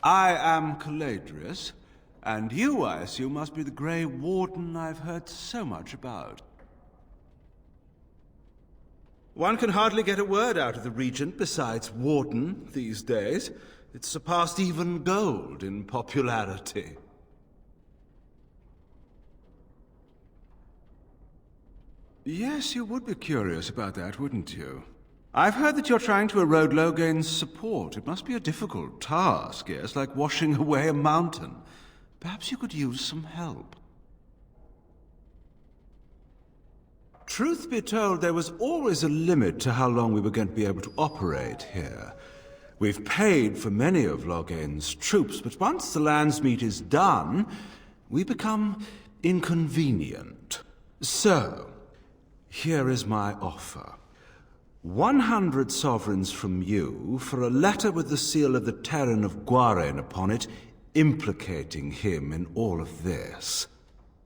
I am Caladrius, and you, I assume, must be the Grey Warden I've heard so much about. One can hardly get a word out of the Regent besides Warden these days. It's surpassed even gold in popularity. Yes, you would be curious about that, wouldn't you? I've heard that you're trying to erode Loghain's support. It must be a difficult task, yes, like washing away a mountain. Perhaps you could use some help. Truth be told, there was always a limit to how long we were going to be able to operate here. We've paid for many of Loghain's troops, but once the Landsmeet is done, we become inconvenient. So, here is my offer. 100 sovereigns from you for a letter with the seal of the Terran of Wardens upon it, implicating him in all of this.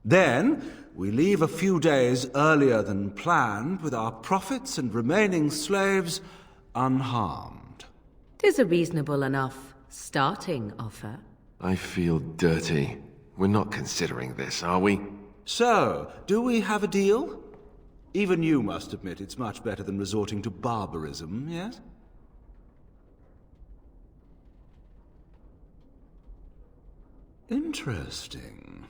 Then, we leave a few days earlier than planned with our profits and remaining slaves unharmed. 'Tis a reasonable enough starting offer. I feel dirty. We're not considering this, are we? So, do we have a deal? Even you must admit it's much better than resorting to barbarism, yes? Interesting.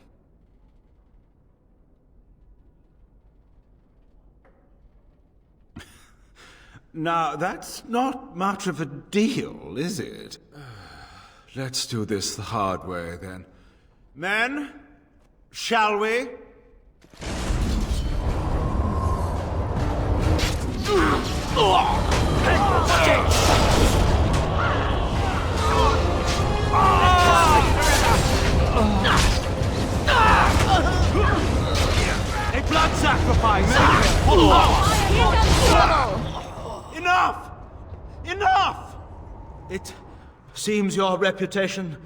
Now, that's not much of a deal, is it? Let's do this the hard way, then. Men, shall we? A blood sacrifice! Enough! Enough! It seems your reputation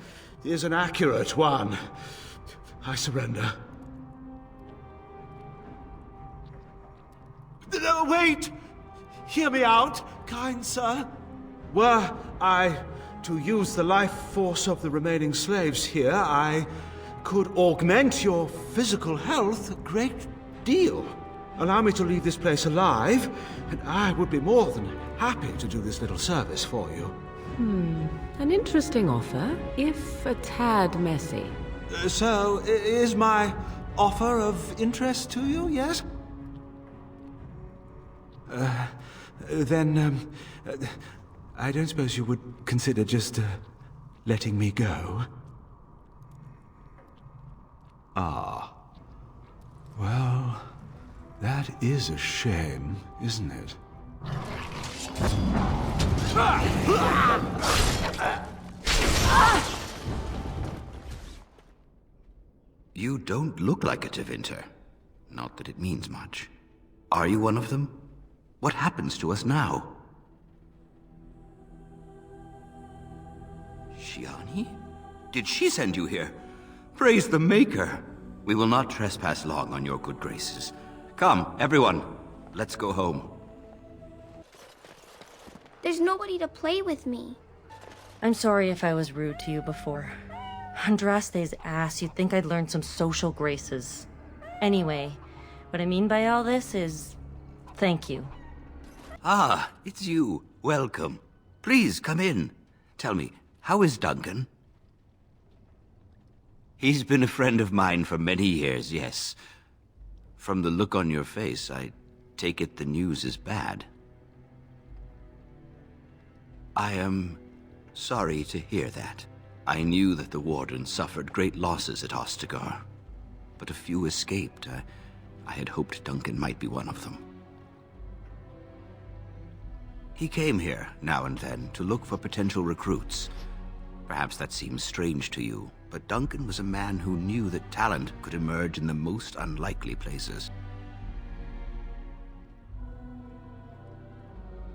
is an accurate one. I surrender. No, wait! Hear me out, kind sir. Were I to use the life force of the remaining slaves here, I could augment your physical health a great deal. Allow me to leave this place alive, and I would be more than happy to do this little service for you. An interesting offer, if a tad messy. So, is my offer of interest to you, yes? Then, I don't suppose you would consider just letting me go? Ah. Well, that is a shame, isn't it? You don't look like a Tevinter. Not that it means much. Are you one of them? What happens to us now? Shiani? Did she send you here? Praise the Maker! We will not trespass long on your good graces. Come, everyone, let's go home. There's nobody to play with me. I'm sorry if I was rude to you before. Andraste's ass, you'd think I'd learned some social graces. Anyway, what I mean by all this is... thank you. Ah, it's you. Welcome. Please, come in. Tell me, how is Duncan? He's been a friend of mine for many years, yes. From the look on your face, I take it the news is bad. I am sorry to hear that. I knew that the Wardens suffered great losses at Ostagar, but a few escaped. I had hoped Duncan might be one of them. He came here, now and then, to look for potential recruits. Perhaps that seems strange to you, but Duncan was a man who knew that talent could emerge in the most unlikely places.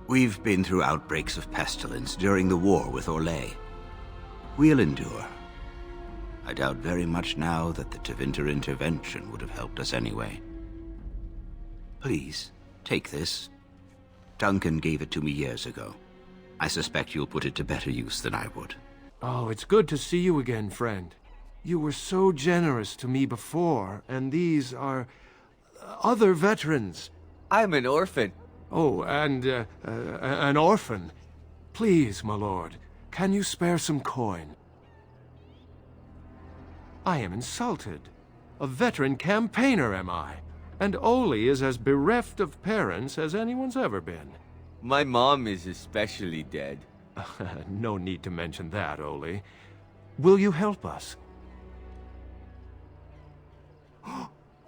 We've been through outbreaks of pestilence during the war with Orlais. We'll endure. I doubt very much now that the Tevinter intervention would have helped us anyway. Please, take this. Duncan gave it to me years ago. I suspect you'll put it to better use than I would. Oh, it's good to see you again, friend. You were so generous to me before, and these are other veterans. I'm an orphan. Oh, and an orphan. Please, my lord, can you spare some coin? I am insulted. A veteran campaigner, am I? And Oli is as bereft of parents as anyone's ever been. My mom is especially dead. No need to mention that, Oli. Will you help us?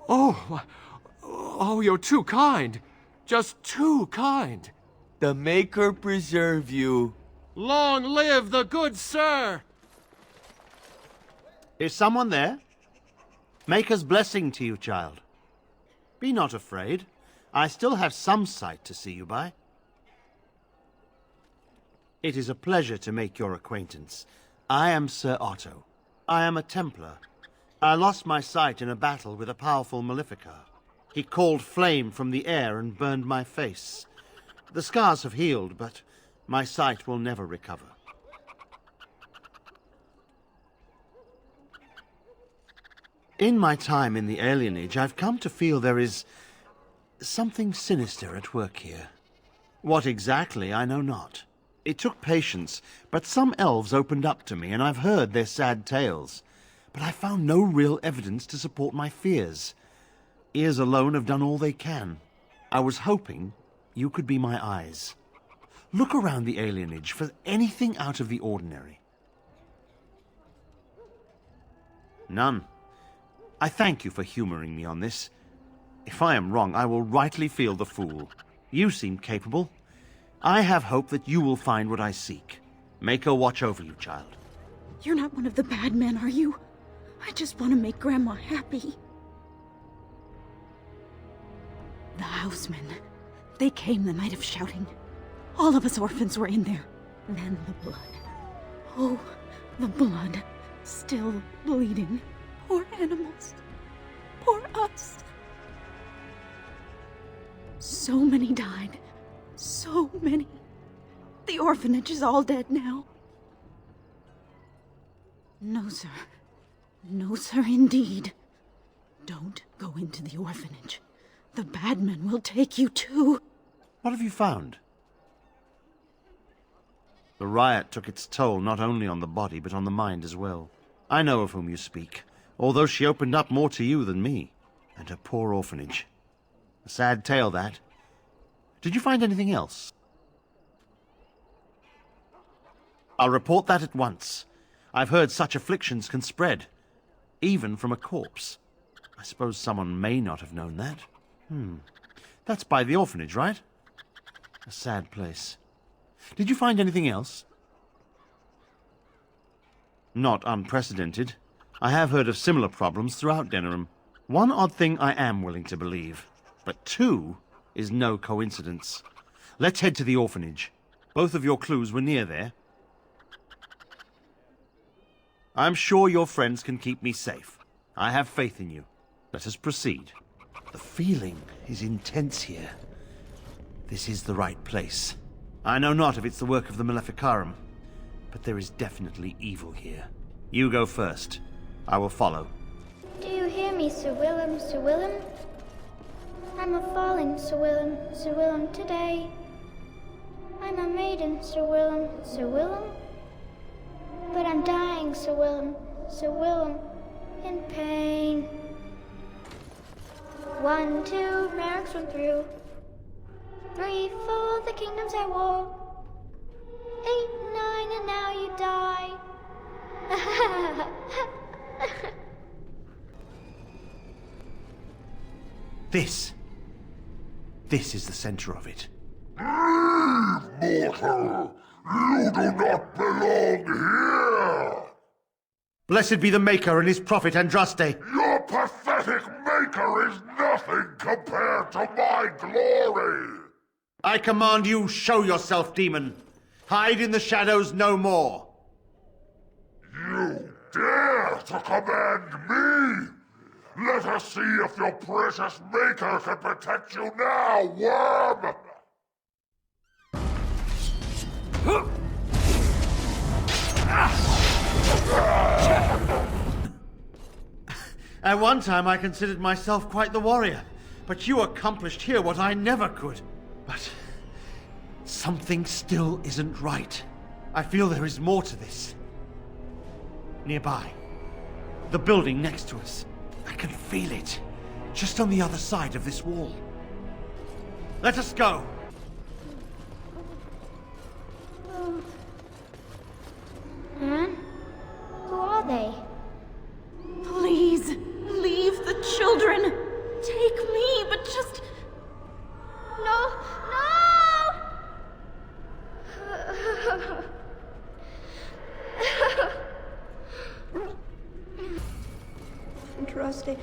Oh, you're too kind. Just too kind. The Maker preserve you. Long live the good sir! Is someone there? Maker's blessing to you, child. Be not afraid. I still have some sight to see you by. It is a pleasure to make your acquaintance. I am Sir Otto. I am a Templar. I lost my sight in a battle with a powerful Maleficar. He called flame from the air and burned my face. The scars have healed, but my sight will never recover. In my time in the alienage, I've come to feel there is something sinister at work here. What exactly, I know not. It took patience, but some elves opened up to me, and I've heard their sad tales. But I found no real evidence to support my fears. Ears alone have done all they can. I was hoping you could be my eyes. Look around the alienage for anything out of the ordinary. None. I thank you for humoring me on this. If I am wrong, I will rightly feel the fool. You seem capable. I have hope that you will find what I seek. Maker watch over you, child. You're not one of the bad men, are you? I just want to make Grandma happy. The housemen. They came the night of shouting. All of us orphans were in there. Then the blood. Oh, the blood. Still bleeding. Poor animals. Poor us. So many died. So many. The orphanage is all dead now. No, sir. No, sir, indeed. Don't go into the orphanage. The bad men will take you too. What have you found? The riot took its toll not only on the body, but on the mind as well. I know of whom you speak, although she opened up more to you than me. And her poor orphanage. A sad tale, that. Did you find anything else? I'll report that at once. I've heard such afflictions can spread, even from a corpse. I suppose someone may not have known that. That's by the orphanage, right? A sad place. Did you find anything else? Not unprecedented. I have heard of similar problems throughout Denerim. One odd thing I am willing to believe, but two is no coincidence. Let's head to the orphanage. Both of your clues were near there. I'm sure your friends can keep me safe. I have faith in you. Let us proceed. The feeling is intense here. This is the right place. I know not if it's the work of the Maleficarum, but there is definitely evil here. You go first. I will follow. Do you hear me, Sir Willem, Sir Willem? I'm a falling, Sir Willem, Sir Willem, today. I'm a maiden, Sir Willem, Sir Willem. But I'm dying, Sir Willem, Sir Willem, in pain. 1, 2, ranks 1 through. 3, 4, the kingdoms I wore. 8, 9, and now you die. This is the center of it. Mortal! You do not belong here! Blessed be the Maker and his prophet Andraste. Your pathetic Maker is nothing compared to my glory! I command you, show yourself, demon. Hide in the shadows no more. You dare to command me? Let us see if your precious Maker can protect you now, worm! At one time I considered myself quite the warrior, but you accomplished here what I never could. But something still isn't right. I feel there is more to this. Nearby, the building next to us. I can feel it, just on the other side of this wall. Let us go! Anne? Who are they? Please, leave the children. Take me, but just... No! No! Andraste,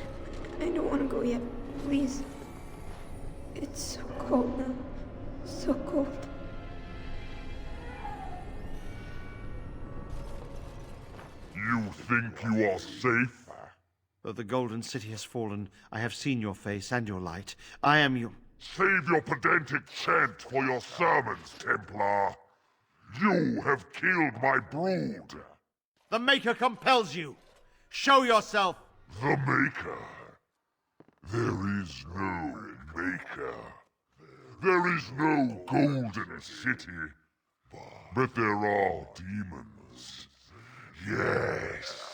I don't want to go yet. Please. It's so cold now. So cold. You think you are safe? Though the Golden City has fallen, I have seen your face and your light. I am you. Save your pedantic chant for your sermons, Templar. You have killed my brood. The Maker compels you. Show yourself. The Maker? There is no Maker. There is no Golden City. But there are demons. Yes.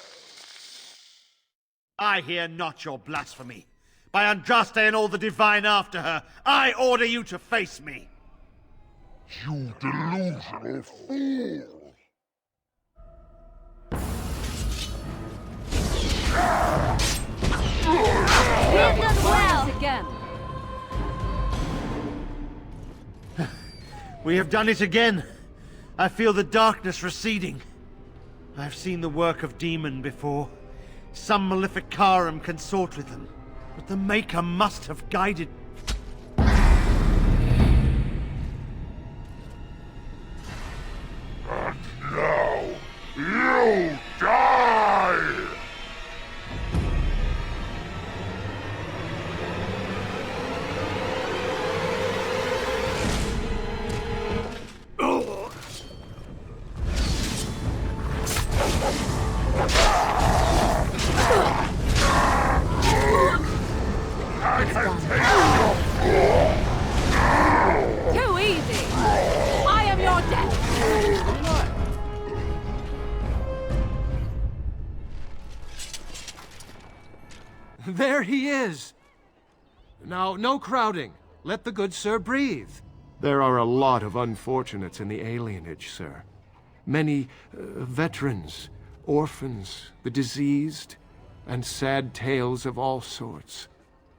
I hear not your blasphemy. By Andraste and all the divine after her, I order you to face me. You delusional fool! Again. We have done it again. I feel the darkness receding. I've seen the work of demon before. Some malefic Karam consort with them. But the Maker must have guided... And now, you die! Too easy! I am your death! There he is! Now, no crowding. Let the good sir breathe. There are a lot of unfortunates in the alienage, sir. Many veterans, orphans, the diseased, and sad tales of all sorts.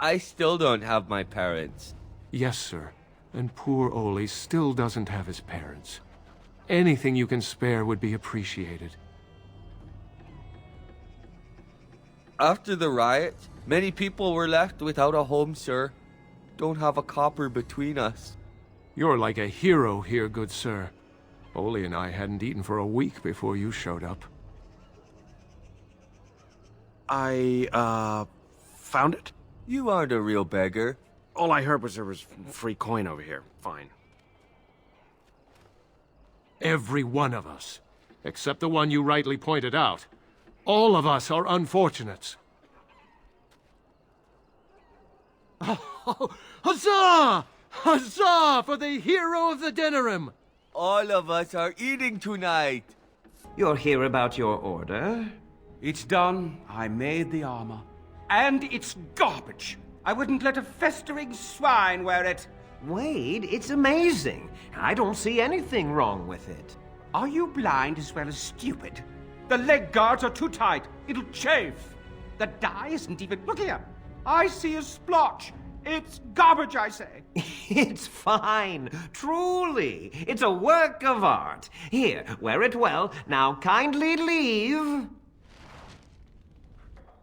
I still don't have my parents. Yes, sir. And poor Oli still doesn't have his parents. Anything you can spare would be appreciated. After the riot, many people were left without a home, sir. Don't have a copper between us. You're like a hero here, good sir. Oli and I hadn't eaten for a week before you showed up. I, found it? You aren't a real beggar. All I heard was there was free coin over here. Fine. Every one of us, except the one you rightly pointed out. All of us are unfortunates. Oh, huzzah! Huzzah for the hero of the Denerim! All of us are eating tonight. You're here about your order? It's done. I made the armor. And it's garbage. I wouldn't let a festering swine wear it. Wade, it's amazing. I don't see anything wrong with it. Are you blind as well as stupid? The leg guards are too tight. It'll chafe. The dye isn't even... Look here. I see a splotch. It's garbage, I say. It's fine. Truly. It's a work of art. Here, wear it well. Now kindly leave.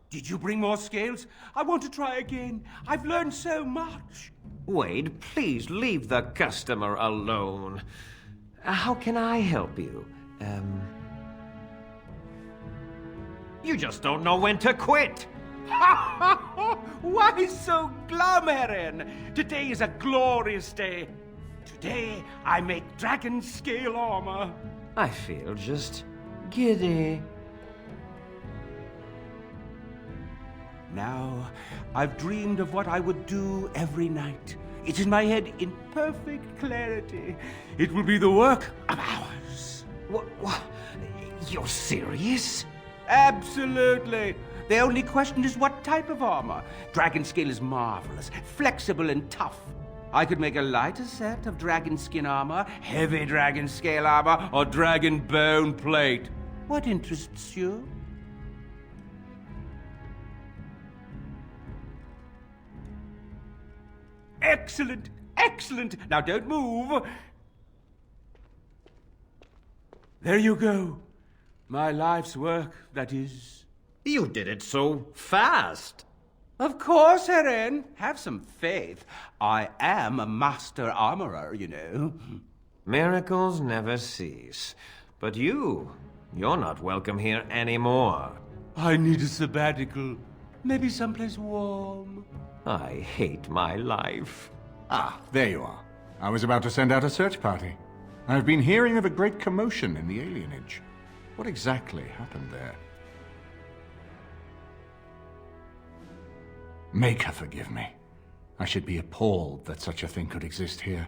Did you bring more scales? I want to try again. I've learned so much. Wade, please leave the customer alone. How can I help you? You just don't know when to quit. Why so glum, Erin? Today is a glorious day. Today I make dragon scale armor. I feel just giddy. Now, I've dreamed of what I would do every night. It's in my head in perfect clarity. It will be the work of hours. What? You're serious? Absolutely. The only question is what type of armor. Dragon skin is marvelous, flexible and tough. I could make a lighter set of dragon skin armor, heavy dragon scale armor, or dragon bone plate. What interests you? Excellent! Excellent! Now don't move! There you go. My life's work, that is. You did it so fast. Of course, Eren. Have some faith. I am a master armorer, you know. Miracles never cease. But you're not welcome here anymore. I need a sabbatical. Maybe someplace warm. I hate my life. Ah, there you are. I was about to send out a search party. I've been hearing of a great commotion in the alienage. What exactly happened there? Make her forgive me. I should be appalled that such a thing could exist here.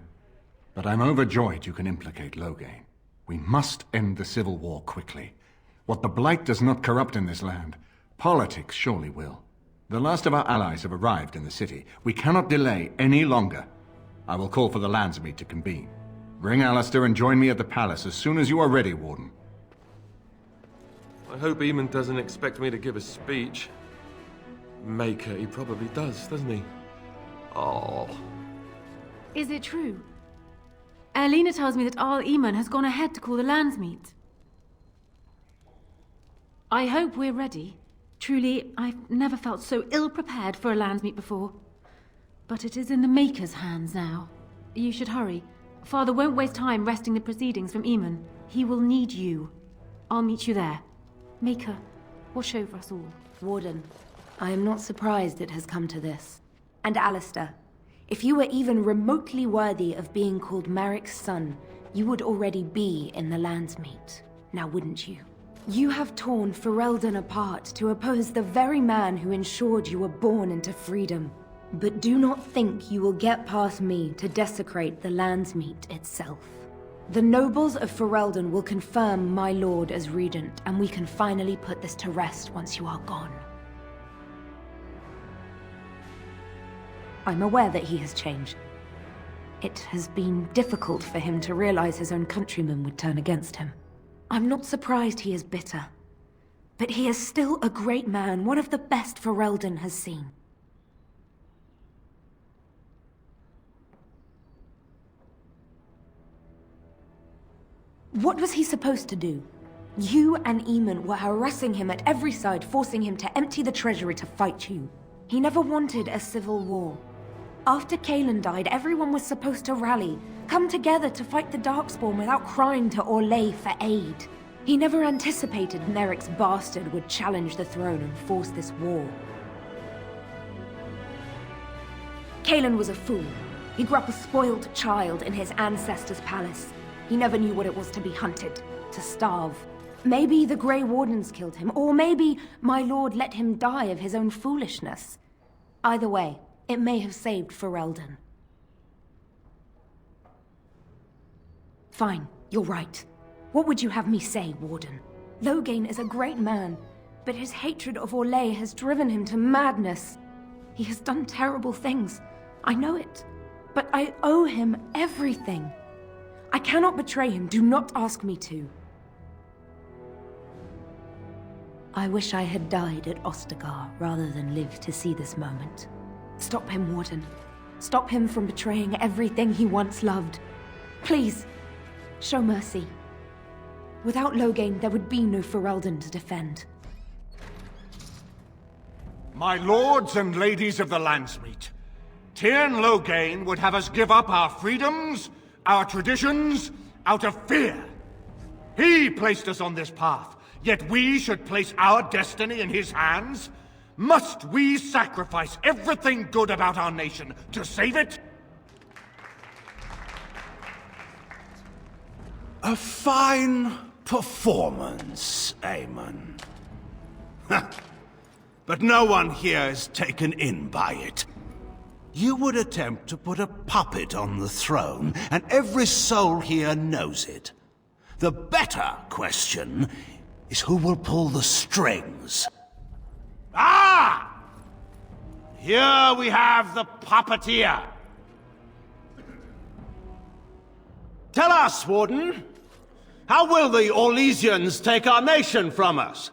But I'm overjoyed you can implicate Loghain. We must end the civil war quickly. What the Blight does not corrupt in this land, politics surely will. The last of our allies have arrived in the city. We cannot delay any longer. I will call for the Landsmeet to convene. Bring Alistair and join me at the palace as soon as you are ready, Warden. I hope Eamon doesn't expect me to give a speech. Maker, he probably does, doesn't he? Oh. Is it true? Erlina tells me that Arl Eamon has gone ahead to call the Landsmeet. I hope we're ready. Truly, I've never felt so ill-prepared for a Landsmeet before. But it is in the Maker's hands now. You should hurry. Father won't waste time wresting the proceedings from Eamon. He will need you. I'll meet you there. Maker, watch over us all. Warden, I am not surprised it has come to this. And Alistair, if you were even remotely worthy of being called Marik's son, you would already be in the Landsmeet. Now wouldn't you? You have torn Ferelden apart to oppose the very man who ensured you were born into freedom. But do not think you will get past me to desecrate the Landsmeet itself. The nobles of Ferelden will confirm my lord as regent, and we can finally put this to rest once you are gone. I'm aware that he has changed. It has been difficult for him to realize his own countrymen would turn against him. I'm not surprised he is bitter. But he is still a great man, one of the best Ferelden has seen. What was he supposed to do? You and Eamon were harassing him at every side, forcing him to empty the treasury to fight you. He never wanted a civil war. After Kaelin died, everyone was supposed to rally, come together to fight the Darkspawn without crying to Orlais for aid. He never anticipated Neric's bastard would challenge the throne and force this war. Kaelin was a fool. He grew up a spoiled child in his ancestors' palace. He never knew what it was to be hunted, to starve. Maybe the Grey Wardens killed him, or maybe my lord let him die of his own foolishness. Either way, it may have saved Ferelden. Fine, you're right. What would you have me say, Warden? Loghain is a great man, but his hatred of Orlais has driven him to madness. He has done terrible things. I know it. But I owe him everything. I cannot betray him. Do not ask me to. I wish I had died at Ostagar rather than live to see this moment. Stop him, Warden. Stop him from betraying everything he once loved. Please, show mercy. Without Loghain, there would be no Ferelden to defend. My lords and ladies of the Landsmeet, Tyrn Loghain would have us give up our freedoms, our traditions, out of fear. He placed us on this path, yet we should place our destiny in his hands? Must we sacrifice everything good about our nation to save it? A fine performance, Aemon. but no one here is taken in by it. You would attempt to put a puppet on the throne, and every soul here knows it. The better question is who will pull the strings. Ah! Here we have the puppeteer. Tell us, Warden, how will the Orlesians take our nation from us?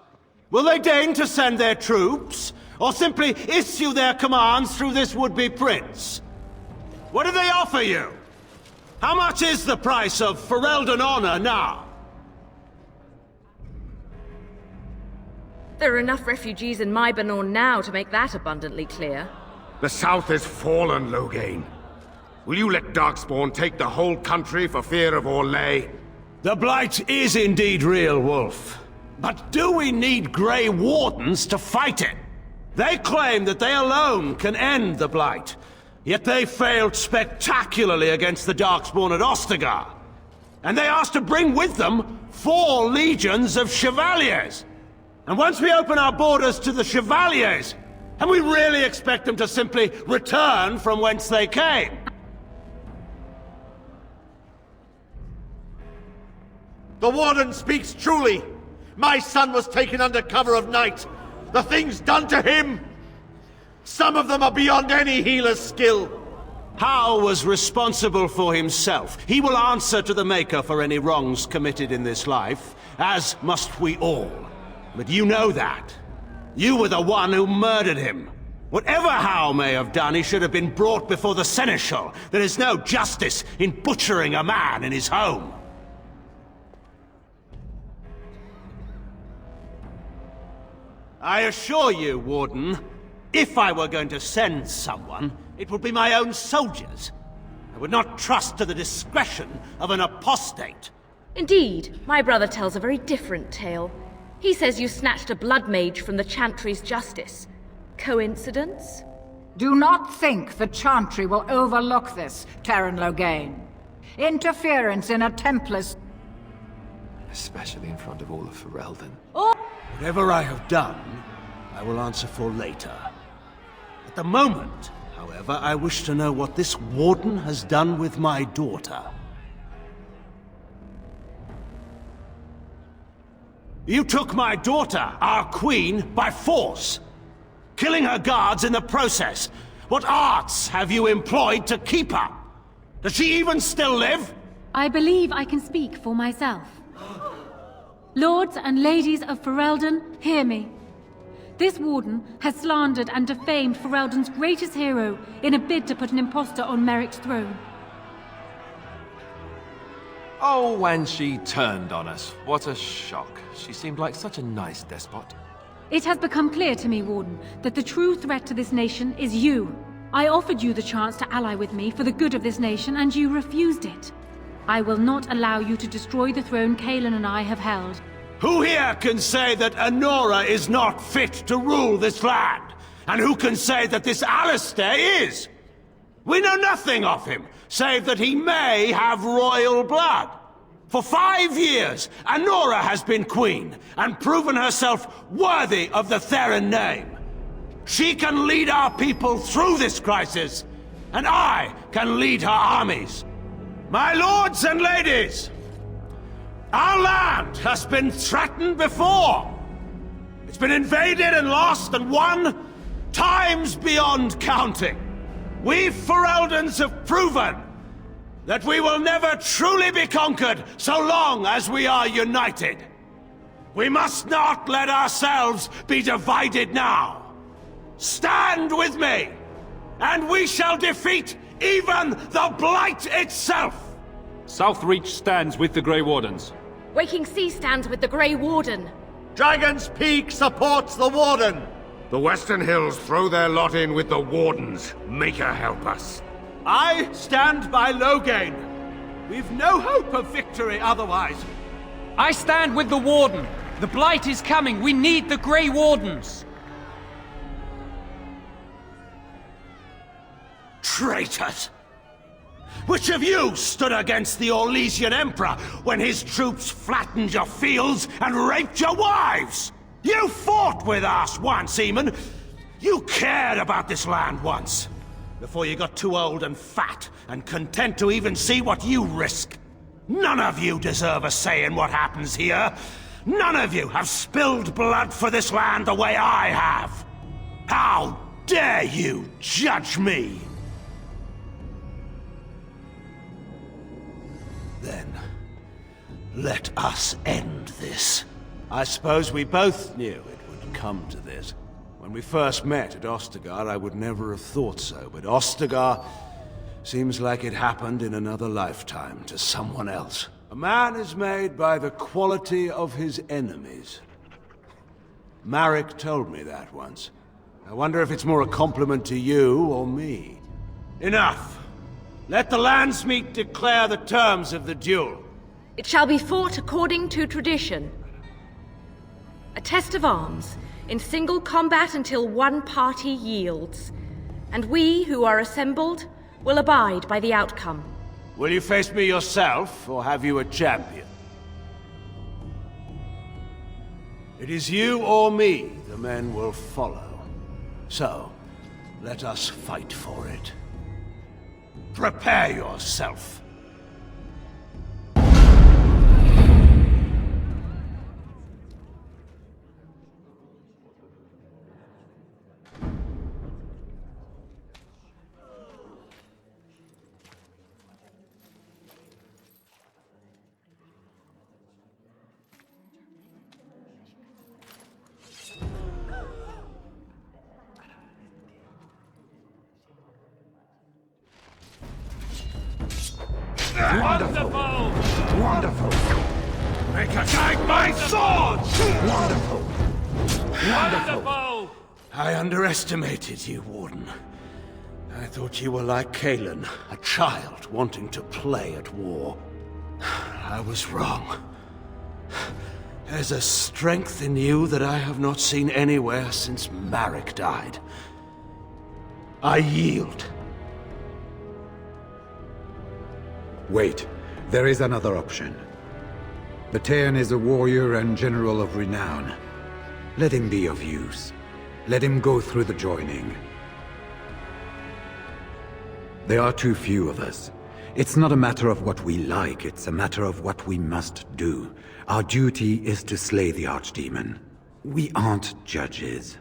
Will they deign to send their troops, or simply issue their commands through this would-be prince? What do they offer you? How much is the price of Ferelden honor now? There are enough refugees in Mybanor now to make that abundantly clear. The South is fallen, Loghain. Will you let Darkspawn take the whole country for fear of Orlais? The Blight is indeed real, Wolf. But do we need Grey Wardens to fight it? They claim that they alone can end the Blight, yet they failed spectacularly against the Darkspawn at Ostagar. And they asked to bring with them 4 legions of Chevaliers. And once we open our borders to the Chevaliers, and we really expect them to simply return from whence they came? The Warden speaks truly. My son was taken under cover of night. The things done to him, some of them are beyond any healer's skill. Hal was responsible for himself. He will answer to the Maker for any wrongs committed in this life, as must we all. But you know that. You were the one who murdered him. Whatever Hal may have done, he should have been brought before the Seneschal. There is no justice in butchering a man in his home. I assure you, Warden, if I were going to send someone, it would be my own soldiers. I would not trust to the discretion of an apostate. Indeed, my brother tells a very different tale. He says you snatched a blood mage from the Chantry's justice. Coincidence? Do not think the Chantry will overlook this, Terran Loghain. Interference in a Templar's... Especially in front of all of Ferelden. Whatever I have done, I will answer for later. At the moment, however, I wish to know what this Warden has done with my daughter. You took my daughter, our queen, by force, killing her guards in the process. What arts have you employed to keep her? Does she even still live? I believe I can speak for myself. Lords and ladies of Ferelden, hear me. This Warden has slandered and defamed Ferelden's greatest hero in a bid to put an impostor on Merrick's throne. Oh, when she turned on us. What a shock. She seemed like such a nice despot. It has become clear to me, Warden, that the true threat to this nation is you. I offered you the chance to ally with me for the good of this nation, and you refused it. I will not allow you to destroy the throne Cailan and I have held. Who here can say that Anora is not fit to rule this land? And who can say that this Alistair is? We know nothing of him, save that he may have royal blood. For 5 years, Anora has been queen, and proven herself worthy of the Theron name. She can lead our people through this crisis, and I can lead her armies. My lords and ladies, our land has been threatened before. It's been invaded and lost and won times beyond counting. We Fereldans have proven that we will never truly be conquered so long as we are united. We must not let ourselves be divided now. Stand with me, and we shall defeat even the Blight itself! Southreach stands with the Grey Wardens. Waking Sea stands with the Grey Warden. Dragon's Peak supports the Warden! The Western Hills throw their lot in with the Wardens. Make her help us. I stand by Loghain. We've no hope of victory otherwise. I stand with the Warden. The Blight is coming. We need the Grey Wardens. Traitors! Which of you stood against the Orlesian Emperor when his troops flattened your fields and raped your wives? You fought with us once, Eamon! You cared about this land once! Before you got too old and fat, and content to even see what you risk. None of you deserve a say in what happens here. None of you have spilled blood for this land the way I have. How dare you judge me? Then, let us end this. I suppose we both knew it would come to this. When we first met at Ostagar, I would never have thought so, but Ostagar seems like it happened in another lifetime to someone else. A man is made by the quality of his enemies. Marek told me that once. I wonder if it's more a compliment to you or me. Enough! Let the Landsmeet declare the terms of the duel. It shall be fought according to tradition. A test of arms, in single combat until one party yields. And we, who are assembled, will abide by the outcome. Will you face me yourself, or have you a champion? It is you or me the men will follow. So, let us fight for it. Prepare yourself. Wonderful! Wonderful! Make a guide my sword! Wonderful! Wonderful! I underestimated you, Warden. I thought you were like Kalen, a child wanting to play at war. I was wrong. There's a strength in you that I have not seen anywhere since Marek died. I yield. Wait, there is another option. The Tairn is a warrior and general of renown. Let him be of use. Let him go through the joining. There are too few of us. It's not a matter of what we like, it's a matter of what we must do. Our duty is to slay the Archdemon. We aren't judges.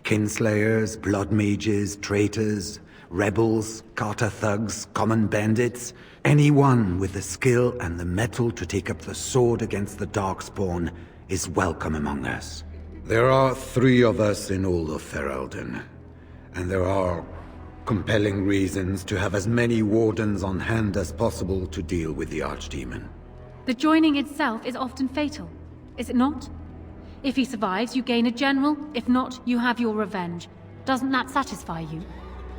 Kinslayers, blood mages, traitors, rebels, Carter thugs, common bandits. Anyone with the skill and the mettle to take up the sword against the Darkspawn is welcome among us. There are 3 of us in all of Ferelden, and there are compelling reasons to have as many Wardens on hand as possible to deal with the Archdemon. The joining itself is often fatal, is it not? If he survives, you gain a general. If not, you have your revenge. Doesn't that satisfy you?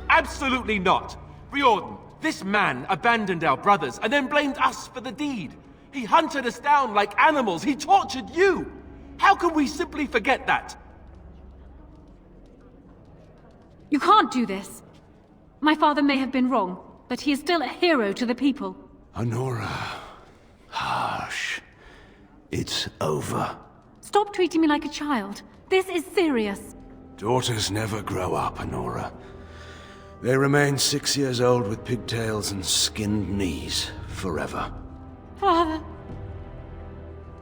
Absolutely not! Riordan, this man abandoned our brothers and then blamed us for the deed. He hunted us down like animals. He tortured you. How can we simply forget that? You can't do this. My father may have been wrong, but he is still a hero to the people. Honora. Harsh. It's over. Stop treating me like a child. This is serious. Daughters never grow up, Honora. They remain 6 years old with pigtails and skinned knees, forever. Father.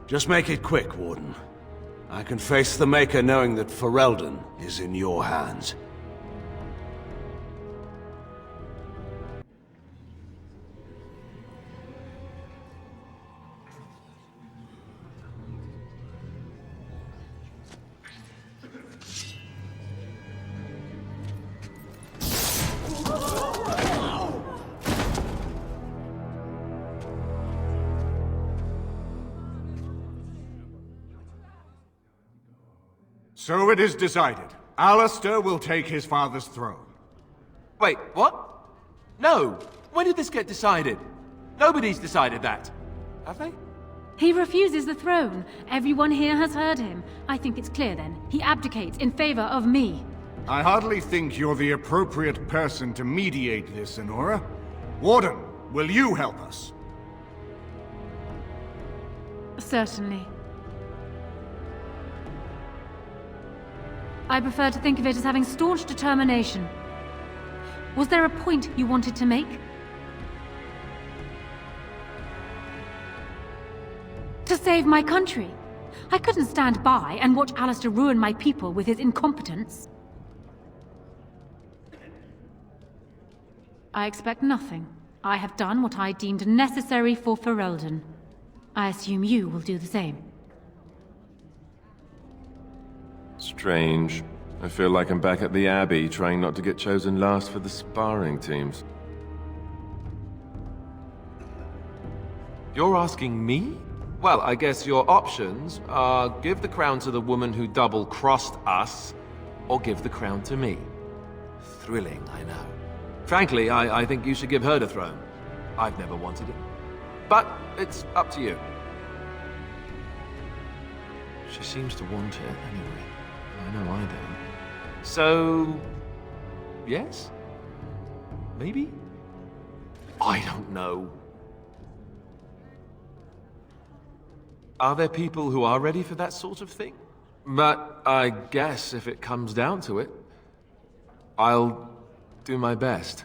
Just make it quick, Warden. I can face the Maker knowing that Ferelden is in your hands. So it is decided. Alistair will take his father's throne. Wait, what? No! When did this get decided? Nobody's decided that. Have they? He refuses the throne. Everyone here has heard him. I think it's clear then. He abdicates in favor of me. I hardly think you're the appropriate person to mediate this, Honora. Warden, will you help us? Certainly. I prefer to think of it as having staunch determination. Was there a point you wanted to make? To save my country. I couldn't stand by and watch Alistair ruin my people with his incompetence. I expect nothing. I have done what I deemed necessary for Ferelden. I assume you will do the same. Strange. I feel like I'm back at the Abbey, trying not to get chosen last for the sparring teams. You're asking me? Well, I guess your options are give the crown to the woman who double-crossed us, or give the crown to me. Thrilling, I know. Frankly, I think you should give her the throne. I've never wanted it. But it's up to you. She seems to want it, anyway. I know I don't. So... yes? Maybe? I don't know. Are there people who are ready for that sort of thing? But I guess if it comes down to it, I'll do my best.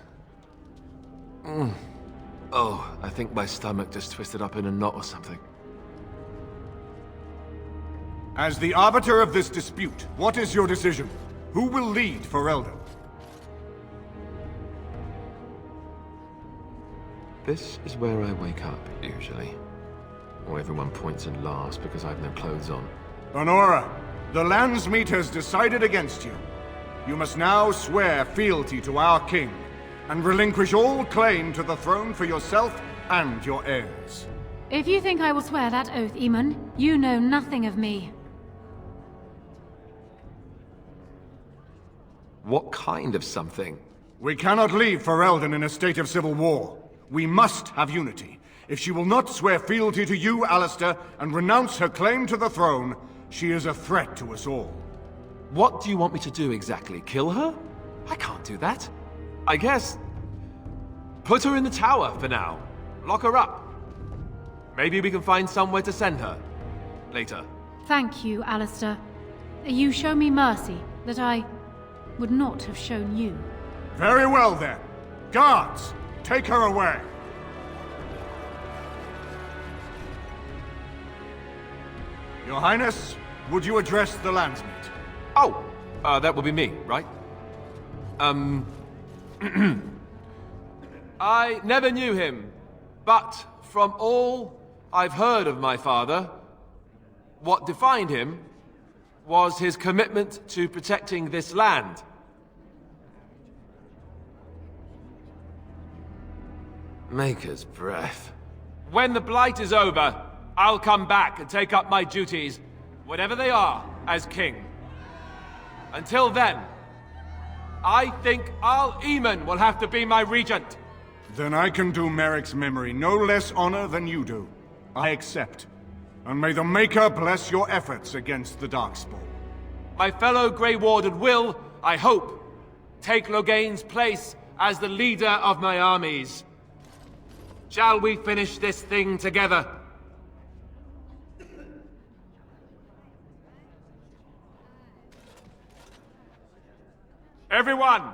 Oh, I think my stomach just twisted up in a knot or something. As the arbiter of this dispute, what is your decision? Who will lead Ferelden? This is where I wake up, usually. Or everyone points and laughs because I've no clothes on. Honora, the Landsmeet has decided against you. You must now swear fealty to our king, and relinquish all claim to the throne for yourself and your heirs. If you think I will swear that oath, Eamon, you know nothing of me. What kind of something? We cannot leave Ferelden in a state of civil war. We must have unity. If she will not swear fealty to you, Alistair, and renounce her claim to the throne, she is a threat to us all. What do you want me to do exactly? Kill her? I can't do that. I guess... put her in the tower for now. Lock her up. Maybe we can find somewhere to send her. Later. Thank you, Alistair. You show me mercy that I would not have shown you. Very well, then. Guards, take her away. Your Highness, would you address the Landsmeet? Oh, that will be me, right? I never knew him, but from all I've heard of my father, what defined him was his commitment to protecting this land. Maker's breath. When the Blight is over, I'll come back and take up my duties, whatever they are, as king. Until then, I think Eamon will have to be my regent. Then I can do Merrick's memory no less honor than you do. I accept. And may the Maker bless your efforts against the Darkspawn. My fellow Grey Warden will, I hope, take Loghain's place as the leader of my armies. Shall we finish this thing together? Everyone,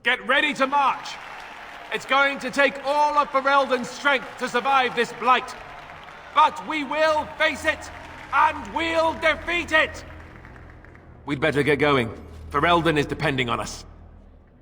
get ready to march! It's going to take all of Ferelden's strength to survive this blight. But we will face it, and we'll defeat it! We'd better get going. Ferelden is depending on us.